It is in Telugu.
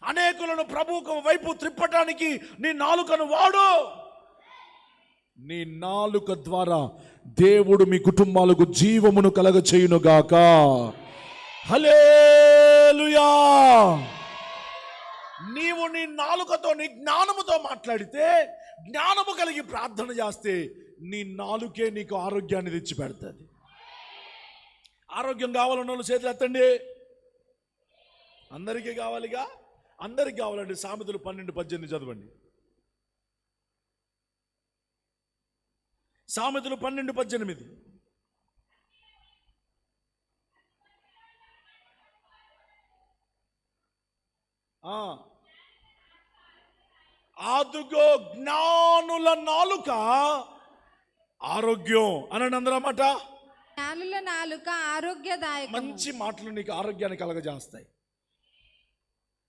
అనేకులను ప్రభువు వైపు త్రిప్పటానికి నీ నాలుకను వాడు. నీ నాలుక ద్వారా దేవుడు మీ కుటుంబాలకు జీవమును కలగ చేయునుగాక. హల్లెలూయా. నీవు నీ నాలుకతో నీ జ్ఞానముతో మాట్లాడితే, జ్ఞానము కలిగి ప్రార్థన చేస్తే నీ నాలుకే నీకు ఆరోగ్యాన్ని తెచ్చి పెడుతుంది. ఆరోగ్యం కావాలన్న వాళ్ళు చేతులు ఎత్తండి. అందరికీ కావాలిగా, అందరికి కావాలండి. సామెతలు 12:18 చదవండి. సామెతలు 12:18. అదుగో జ్ఞానుల నాలుక ఆరోగ్యం అనండి అందరమాట. జ్ఞానుల నాలుక ఆరోగ్యదాయకం. మంచి మాటలు నీకు ఆరోగ్యాన్ని కలగజేస్తాయి.